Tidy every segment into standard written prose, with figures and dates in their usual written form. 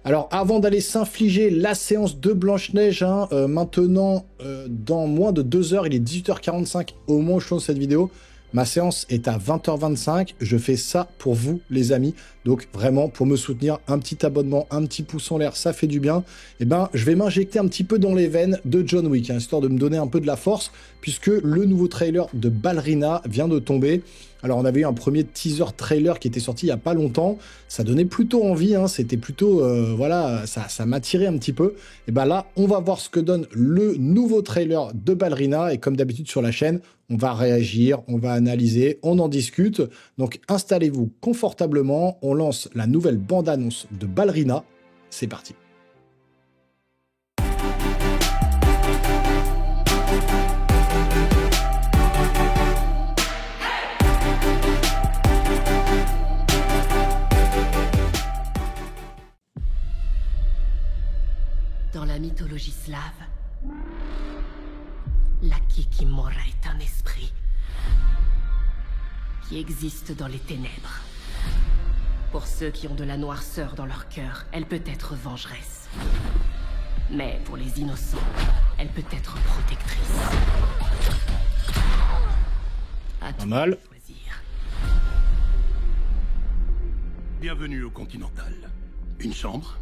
Alors, avant d'aller s'infliger la séance de Blanche-Neige, hein, maintenant, dans moins de 2 heures, il est 18h45 au moment où je tourne cette vidéo. Ma séance est à 20h25. Je fais ça pour vous, les amis. Donc, vraiment, pour me soutenir, un petit abonnement, un petit pouce en l'air, ça fait du bien. Eh ben, je vais m'injecter un petit peu dans les veines de John Wick, hein, histoire de me donner un peu de la force, puisque le nouveau trailer de Ballerina vient de tomber. Alors, on avait eu un premier teaser trailer qui était sorti il n'y a pas longtemps. Ça donnait plutôt envie, hein. C'était plutôt, voilà, ça m'attirait un petit peu. Et ben là, on va voir ce que donne le nouveau trailer de Ballerina. Et comme d'habitude sur la chaîne, on va réagir, on va analyser, on en discute. Donc, installez-vous confortablement. On lance la nouvelle bande-annonce de Ballerina. C'est parti. Dans la mythologie slave, la Kikimora est un esprit qui existe dans les ténèbres. Pour ceux qui ont de la noirceur dans leur cœur, elle peut être vengeresse. Mais pour les innocents, elle peut être protectrice. À Pas mal. choisir. Bienvenue au Continental. Une chambre?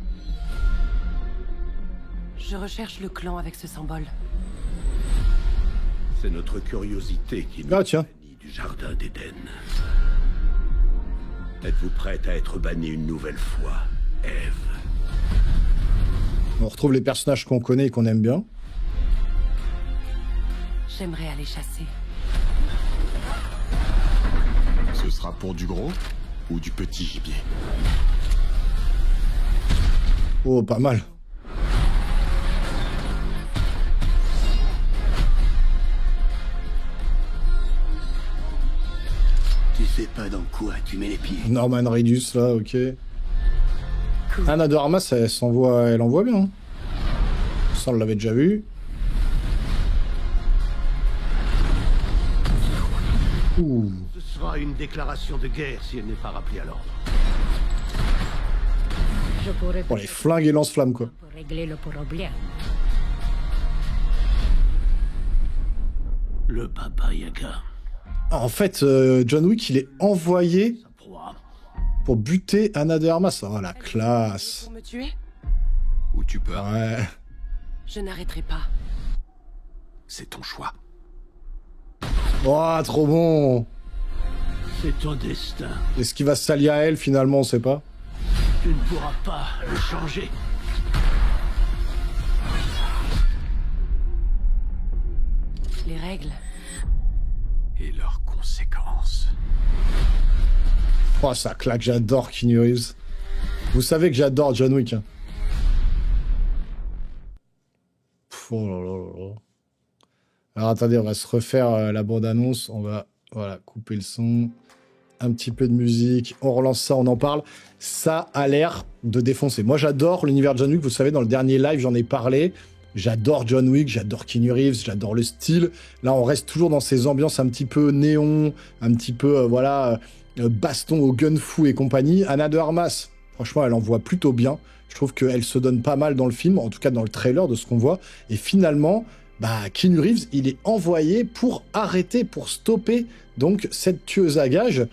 Je recherche le clan avec ce symbole. C'est notre curiosité qui nous Ah, tiens. bannit du Jardin d'Éden. Êtes-vous prête à être bannie une nouvelle fois, Ève? On retrouve les personnages qu'on connaît et qu'on aime bien. J'aimerais aller chasser. Ce sera pour du gros ou du petit gibier? Oh, pas mal. Tu sais pas dans quoi tu mets les pieds. Norman Reedus, là, ok. Anna de Armas, elle envoie bien. Hein. Ça, on l'avait déjà vu. Ouh. Ce sera une déclaration de guerre si elle n'est pas rappelée à l'ordre. Je pourrais Bon, les flingues et lance-flammes, quoi. pour régler le problème. Le Baba Yaga. En fait, John Wick, il est envoyé Sa proie. pour buter Anna de Armas. Oh, la classe. Pour me tuer, Ou tu peux. Ouais. je n'arrêterai pas. C'est ton choix. Oh, trop bon. C'est ton destin. Est-ce qu'il va se s'allier à elle, finalement, on sait pas. Tu ne pourras pas le changer. Les règles. Et leurs conséquences. Oh, ça claque, j'adore Keanu Reeves. Vous savez que j'adore John Wick. Hein. Pff, oh là là là là. Alors attendez, on va se refaire la bande-annonce. On va, voilà, couper le son. Un petit peu de musique. On relance ça, on en parle. Ça a l'air de défoncer. Moi, j'adore l'univers de John Wick. Vous savez, dans le dernier live, j'en ai parlé. J'adore John Wick, j'adore Keanu Reeves, j'adore le style. Là, on reste toujours dans ces ambiances un petit peu néon, un petit peu, voilà, baston au gun fou et compagnie. Anna de Armas, franchement, elle en voit plutôt bien. Je trouve qu'elle se donne pas mal dans le film, en tout cas dans le trailer de ce qu'on voit. Et finalement, bah, Keanu Reeves, il est envoyé pour arrêter, pour stopper donc cette tueuse à gages.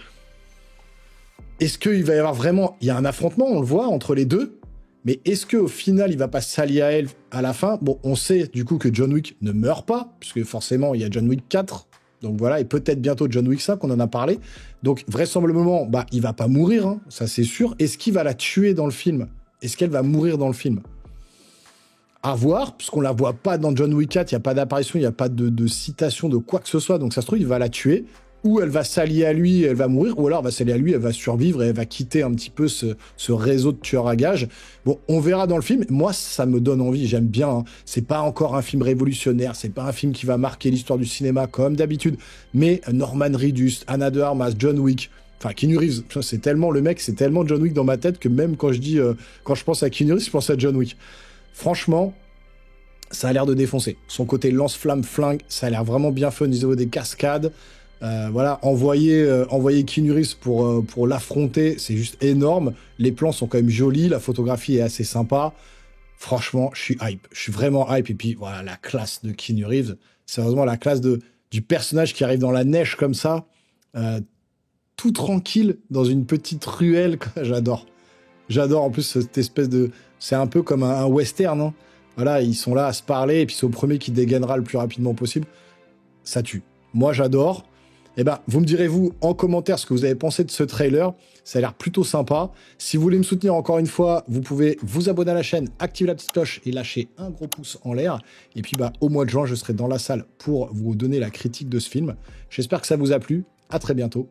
Est-ce qu'il va y avoir vraiment... Il y a un affrontement, on le voit, entre les deux. Mais est-ce qu'au final, il va pas s'allier à elle à la fin? Bon, on sait du coup que John Wick ne meurt pas, puisque forcément, il y a John Wick 4. Donc voilà, et peut-être bientôt John Wick 5, on en a parlé. Donc vraisemblablement, bah, il va pas mourir, hein, ça c'est sûr. Est-ce qu'il va la tuer dans le film? Est-ce qu'elle va mourir dans le film? À voir, puisqu'on la voit pas dans John Wick 4, il n'y a pas d'apparition, il n'y a pas de citation de quoi que ce soit. Donc ça se trouve, il va la tuer. Ou elle va s'allier à lui et elle va mourir, ou alors elle va s'allier à lui, elle va survivre et elle va quitter un petit peu ce réseau de tueurs à gages. Bon, on verra dans le film. Moi, ça me donne envie, j'aime bien. Hein. C'est pas encore un film révolutionnaire, c'est pas un film qui va marquer l'histoire du cinéma comme d'habitude. Mais Norman Reedus, Anna de Armas, John Wick, enfin Keanu Reeves, c'est tellement le mec, c'est tellement John Wick dans ma tête que même quand je dis, quand je pense à Keanu Reeves, je pense à John Wick. Franchement, ça a l'air de défoncer. Son côté lance-flamme, flingue, ça a l'air vraiment bien fait au niveau des cascades. Voilà, envoyer Keanu Reeves pour l'affronter, c'est juste énorme. Les plans sont quand même jolis, la photographie est assez sympa. Franchement, je suis hype. Je suis vraiment hype. Et puis, voilà, la classe de Keanu Reeves. Sérieusement, la classe du personnage qui arrive dans la neige comme ça, tout tranquille, dans une petite ruelle. J'adore. J'adore en plus cette espèce de... C'est un peu comme un western, hein. Voilà, ils sont là à se parler, et puis c'est au premier qui dégainera le plus rapidement possible. Ça tue. Moi, j'adore. Eh ben, vous me direz, vous, en commentaire, ce que vous avez pensé de ce trailer. Ça a l'air plutôt sympa. Si vous voulez me soutenir encore une fois, vous pouvez vous abonner à la chaîne, activer la petite cloche et lâcher un gros pouce en l'air. Et puis, bah, au mois de juin, je serai dans la salle pour vous donner la critique de ce film. J'espère que ça vous a plu. À très bientôt.